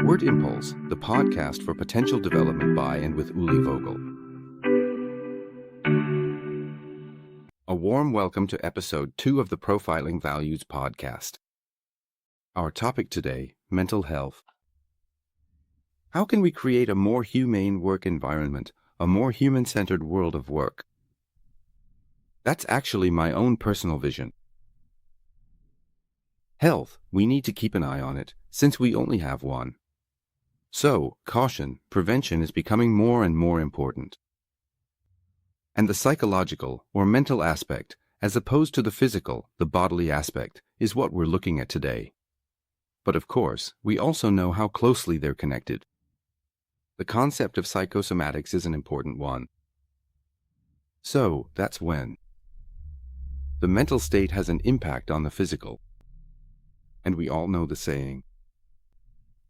Word Impulse, the podcast for potential development by and with Uli Vogel. A warm welcome to episode 2 of the Profiling Values podcast. Our topic today, mental health. How can we create a more humane work environment, a more human-centered world of work? That's actually my own personal vision. Health, we need to keep an eye on it, since we only have one. So, caution, prevention is becoming more and more important. And the psychological or mental aspect, as opposed to the physical, the bodily aspect, is what we're looking at today. But of course, we also know how closely they're connected. The concept of psychosomatics is an important one. So, that's when the mental state has an impact on the physical. And we all know the saying,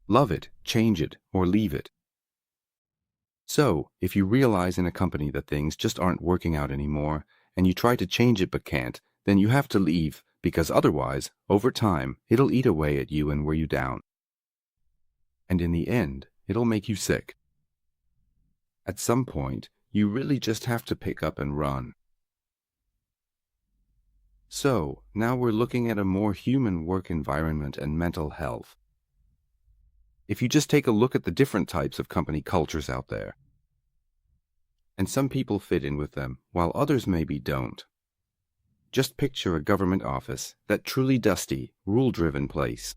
love it, change it, or leave it. So, if you realize in a company that things just aren't working out anymore, and you try to change it but can't, then you have to leave, because otherwise, over time, it'll eat away at you and wear you down. And in the end, it'll make you sick. At some point, you really just have to pick up and run. So, now we're looking at a more human work environment and mental health. If you just take a look at the different types of company cultures out there, and some people fit in with them, while others maybe don't. Just picture a government office, that truly dusty, rule-driven place.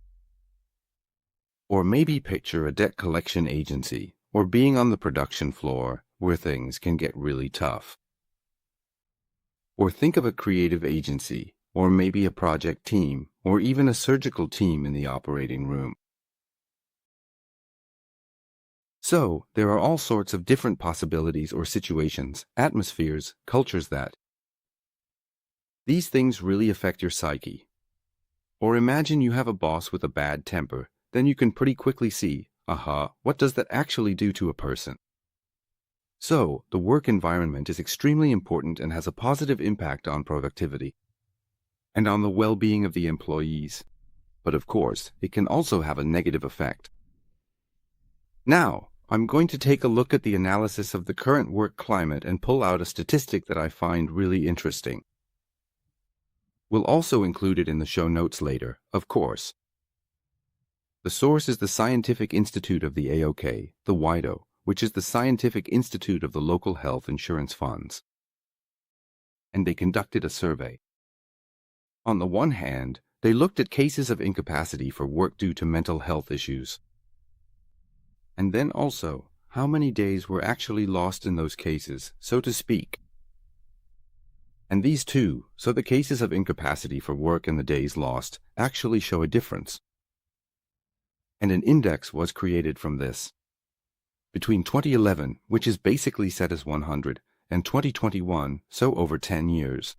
Or maybe picture a debt collection agency, or being on the production floor, where things can get really tough. Or think of a creative agency, or maybe a project team, or even a surgical team in the operating room. So, there are all sorts of different possibilities or situations, atmospheres, cultures that these things really affect your psyche. Or imagine you have a boss with a bad temper, then you can pretty quickly see, what does that actually do to a person? So, the work environment is extremely important and has a positive impact on productivity and on the well-being of the employees. But of course, it can also have a negative effect. Now, I'm going to take a look at the analysis of the current work climate and pull out a statistic that I find really interesting. We'll also include it in the show notes later, of course. The source is the Scientific Institute of the AOK, the WIDO, which is the Scientific Institute of the Local Health Insurance Funds. And they conducted a survey. On the one hand, they looked at cases of incapacity for work due to mental health issues. And then also, how many days were actually lost in those cases, so to speak. And these two, so the cases of incapacity for work and the days lost, actually show a difference. And an index was created from this. Between 2011, which is basically set as 100, and 2021, so over 10 years.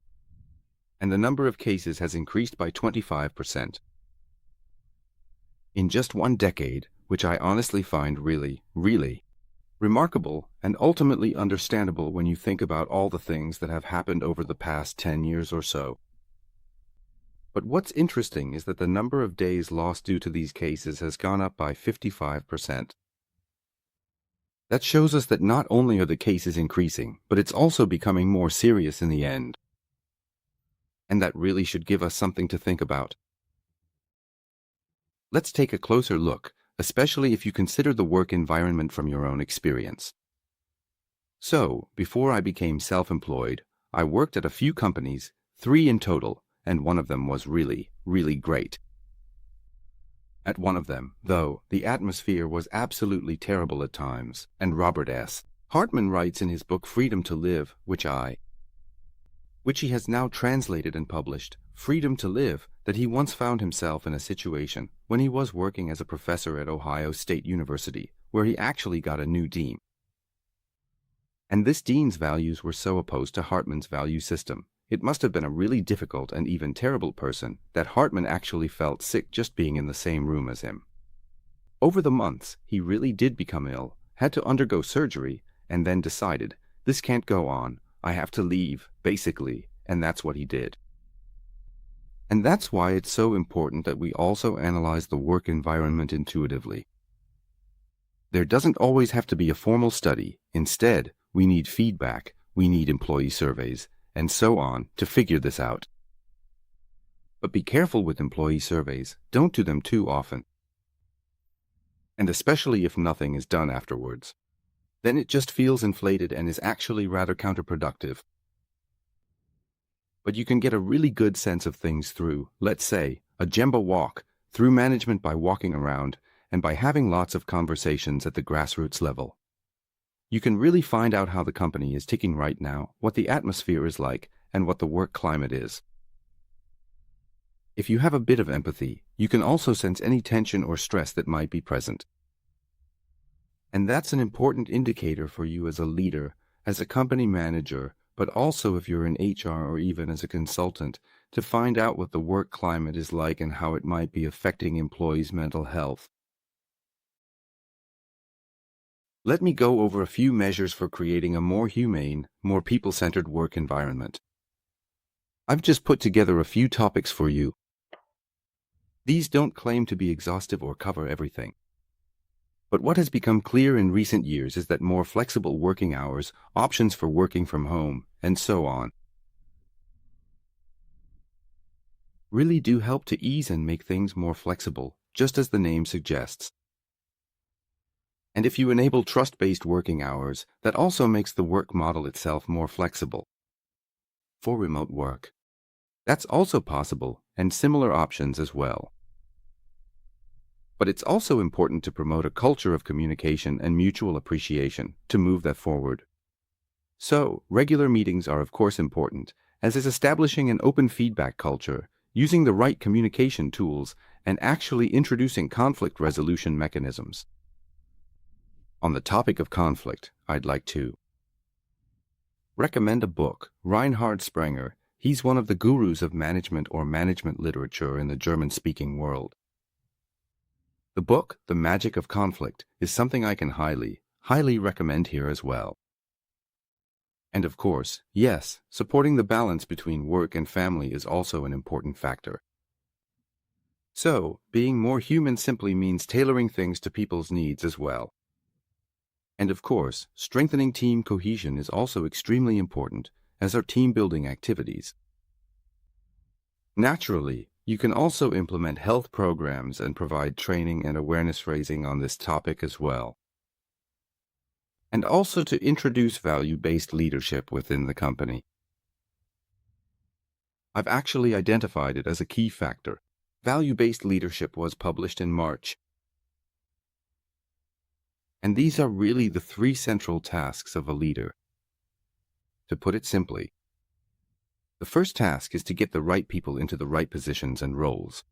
And the number of cases has increased by 25%. In just one decade, which I honestly find really, really remarkable and ultimately understandable when you think about all the things that have happened over the past 10 years or so. But what's interesting is that the number of days lost due to these cases has gone up by 55%. That shows us that not only are the cases increasing, but it's also becoming more serious in the end. And that really should give us something to think about. Let's take a closer look, especially if you consider the work environment from your own experience. So, before I became self-employed, I worked at a few companies, 3 in total, and one of them was really, really great. At one of them, though, the atmosphere was absolutely terrible at times, and Robert S. Hartman writes in his book Freedom to Live, which he has now translated and published, Freedom to Live, that he once found himself in a situation when he was working as a professor at Ohio State University, where he actually got a new dean. And this dean's values were so opposed to Hartman's value system. It must have been a really difficult and even terrible person that Hartman actually felt sick just being in the same room as him. Over the months, he really did become ill, had to undergo surgery, and then decided, this can't go on, I have to leave, basically, and that's what he did. And that's why it's so important that we also analyze the work environment intuitively. There doesn't always have to be a formal study. Instead, we need feedback, we need employee surveys, and so on to figure this out. But be careful with employee surveys. Don't do them too often. And especially if nothing is done afterwards. Then it just feels inflated and is actually rather counterproductive. But you can get a really good sense of things through, let's say, a Gemba walk, through management by walking around, and by having lots of conversations at the grassroots level. You can really find out how the company is ticking right now, what the atmosphere is like, and what the work climate is. If you have a bit of empathy, you can also sense any tension or stress that might be present. And that's an important indicator for you as a leader, as a company manager, but also if you're in HR or even as a consultant, to find out what the work climate is like and how it might be affecting employees' mental health. Let me go over a few measures for creating a more humane, more people-centered work environment. I've just put together a few topics for you. These don't claim to be exhaustive or cover everything. But what has become clear in recent years is that more flexible working hours, options for working from home, and so on, really do help to ease and make things more flexible, just as the name suggests. And if you enable trust-based working hours, that also makes the work model itself more flexible. For remote work, that's also possible, and similar options as well. But it's also important to promote a culture of communication and mutual appreciation to move that forward. So, regular meetings are of course important, as is establishing an open feedback culture, using the right communication tools, and actually introducing conflict resolution mechanisms. On the topic of conflict, I'd like to recommend a book, Reinhard Sprenger. He's one of the gurus of management or management literature in the German-speaking world. The book, The Magic of Conflict, is something I can highly recommend here as well. And of course, yes, supporting the balance between work and family is also an important factor. So, being more human simply means tailoring things to people's needs as well. And of course, strengthening team cohesion is also extremely important, as are team-building activities. Naturally, you can also implement health programs and provide training and awareness raising on this topic as well. And also to introduce value-based leadership within the company. I've actually identified it as a key factor. Value-based leadership was published in March. And these are really the three central tasks of a leader. To put it simply, the first task is to get the right people into the right positions and roles.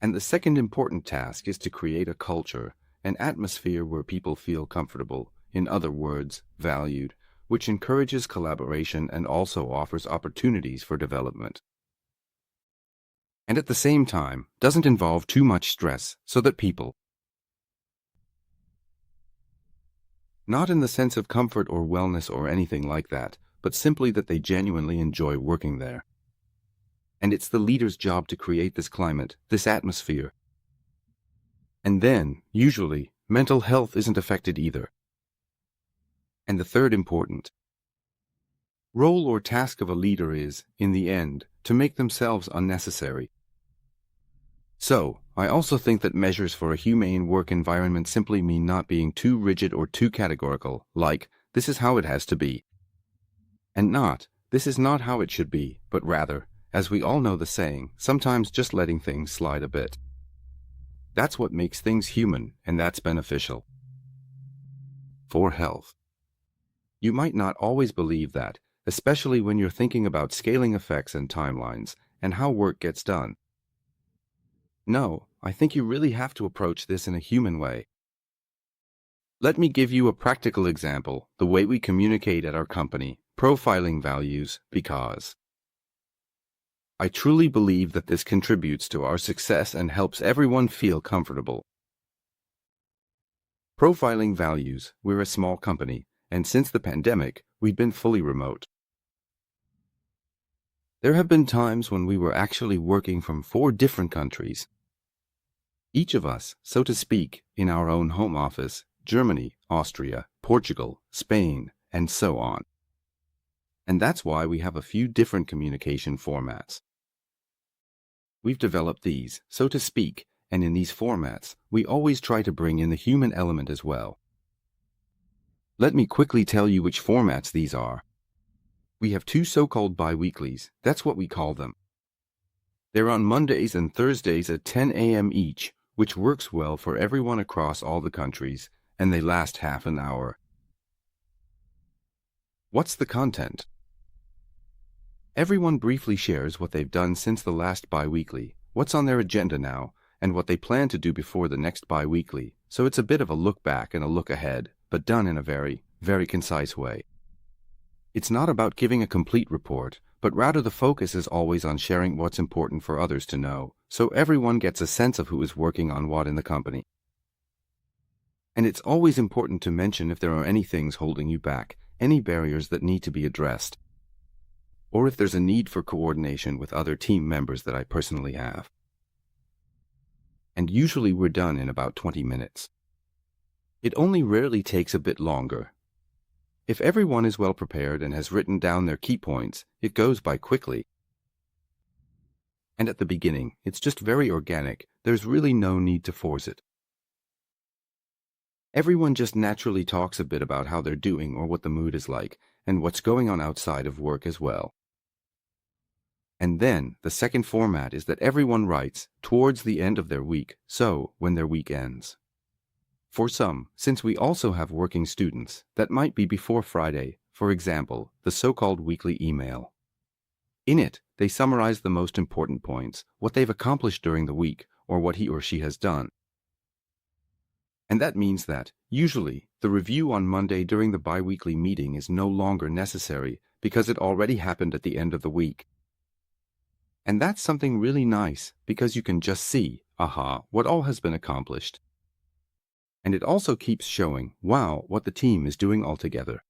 And the second important task is to create a culture, an atmosphere where people feel comfortable, in other words, valued, which encourages collaboration and also offers opportunities for development. And at the same time, doesn't involve too much stress so that people, not in the sense of comfort or wellness or anything like that, but simply that they genuinely enjoy working there. And it's the leader's job to create this climate, this atmosphere. And then, usually, mental health isn't affected either. And the third important role or task of a leader is, in the end, to make themselves unnecessary. So, I also think that measures for a humane work environment simply mean not being too rigid or too categorical, like, this is how it has to be. And not, this is not how it should be, but rather, as we all know the saying, sometimes just letting things slide a bit. That's what makes things human, and that's beneficial. For health. You might not always believe that, especially when you're thinking about scaling effects and timelines, and how work gets done. No, I think you really have to approach this in a human way. Let me give you a practical example, the way we communicate at our company, profiling values, because I truly believe that this contributes to our success and helps everyone feel comfortable. Profiling values, we're a small company, and since the pandemic, we've been fully remote. There have been times when we were actually working from 4 different countries. Each of us, so to speak, in our own home office, Germany, Austria, Portugal, Spain, and so on. And that's why we have a few different communication formats. We've developed these, so to speak, and in these formats, we always try to bring in the human element as well. Let me quickly tell you which formats these are. We have two so-called bi-weeklies, that's what we call them. They're on Mondays and Thursdays at 10 a.m. each, which works well for everyone across all the countries, and they last half an hour. What's the content? Everyone briefly shares what they've done since the last bi-weekly, what's on their agenda now, and what they plan to do before the next bi-weekly, so it's a bit of a look back and a look ahead, but done in a very, very concise way. It's not about giving a complete report, but rather the focus is always on sharing what's important for others to know, so everyone gets a sense of who is working on what in the company. And it's always important to mention if there are any things holding you back, any barriers that need to be addressed, or if there's a need for coordination with other team members that I personally have. And usually we're done in about 20 minutes. It only rarely takes a bit longer. If everyone is well prepared and has written down their key points, it goes by quickly. And at the beginning, it's just very organic. There's really no need to force it. Everyone just naturally talks a bit about how they're doing or what the mood is like, and what's going on outside of work as well. And then, the second format is that everyone writes towards the end of their week, so when their week ends. For some, since we also have working students, that might be before Friday, for example, the so-called weekly email. In it, they summarize the most important points, what they've accomplished during the week, or what he or she has done. And that means that, usually, the review on Monday during the bi-weekly meeting is no longer necessary because it already happened at the end of the week. And that's something really nice because you can just see, aha, what all has been accomplished. And it also keeps showing, wow, what the team is doing all together.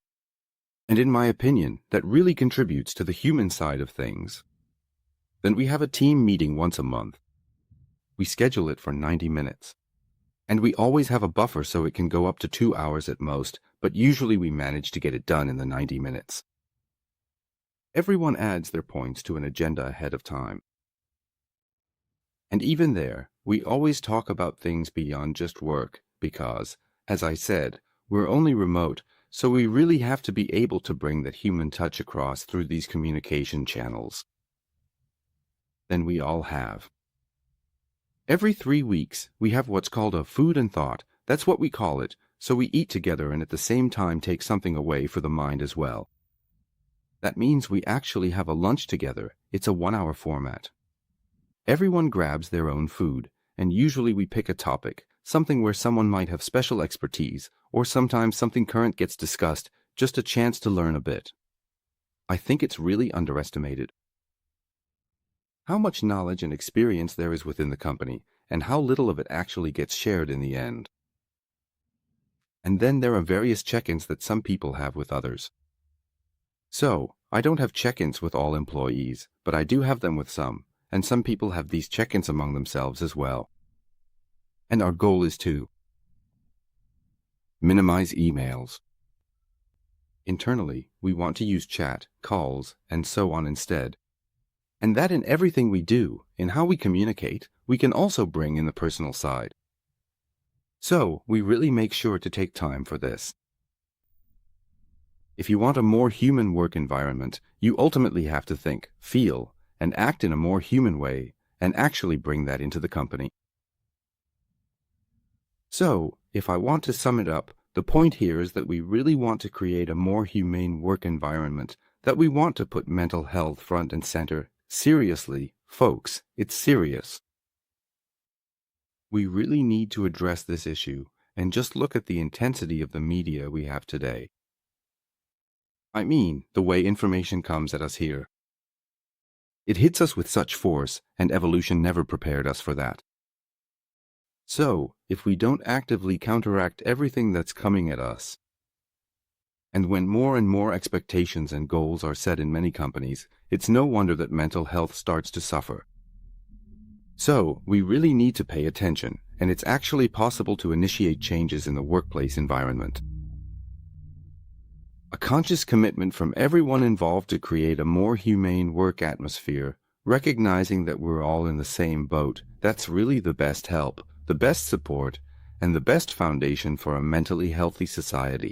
And in my opinion, that really contributes to the human side of things. Then we have a team meeting once a month. We schedule it for 90 minutes. And we always have a buffer so it can go up to 2 hours at most, but usually we manage to get it done in the 90 minutes. Everyone adds their points to an agenda ahead of time. And even there, we always talk about things beyond just work because, as I said, we're only remote, so we really have to be able to bring that human touch across through these communication channels. Then we all have. Every 3 weeks, we have what's called a food and thought. That's what we call it, so we eat together and at the same time take something away for the mind as well. That means we actually have a lunch together. It's a 1-hour format. Everyone grabs their own food, and usually we pick a topic, something where someone might have special expertise, or sometimes something current gets discussed, just a chance to learn a bit. I think it's really underestimated. How much knowledge and experience there is within the company, and how little of it actually gets shared in the end. And then there are various check-ins that some people have with others. So, I don't have check-ins with all employees, but I do have them with some, and some people have these check-ins among themselves as well. And our goal is to minimize emails. Internally, we want to use chat, calls, and so on instead. And that in everything we do, in how we communicate, we can also bring in the personal side. So, we really make sure to take time for this. If you want a more human work environment, you ultimately have to think, feel, and act in a more human way, and actually bring that into the company. So, if I want to sum it up, the point here is that we really want to create a more humane work environment, that we want to put mental health front and center. Seriously, folks, it's serious. We really need to address this issue, and just look at the intensity of the media we have today. I mean, the way information comes at us here. It hits us with such force, and evolution never prepared us for that. So, if we don't actively counteract everything that's coming at us, and when more and more expectations and goals are set in many companies, it's no wonder that mental health starts to suffer. So, we really need to pay attention and it's actually possible to initiate changes in the workplace environment. A conscious commitment from everyone involved to create a more humane work atmosphere, recognizing that we're all in the same boat, that's really the best help, the best support, and the best foundation for a mentally healthy society.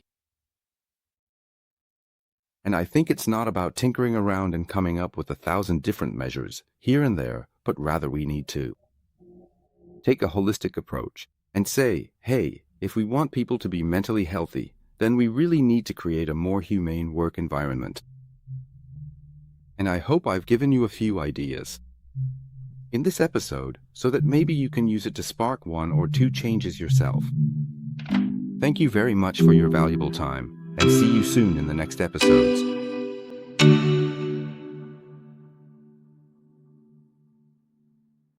And I think it's not about tinkering around and coming up with 1,000 different measures, here and there, but rather we need to take a holistic approach and say, hey, if we want people to be mentally healthy, then we really need to create a more humane work environment. And I hope I've given you a few ideas in this episode so that maybe you can use it to spark 1 or 2 changes yourself. Thank you very much for your valuable time, and see you soon in the next episodes.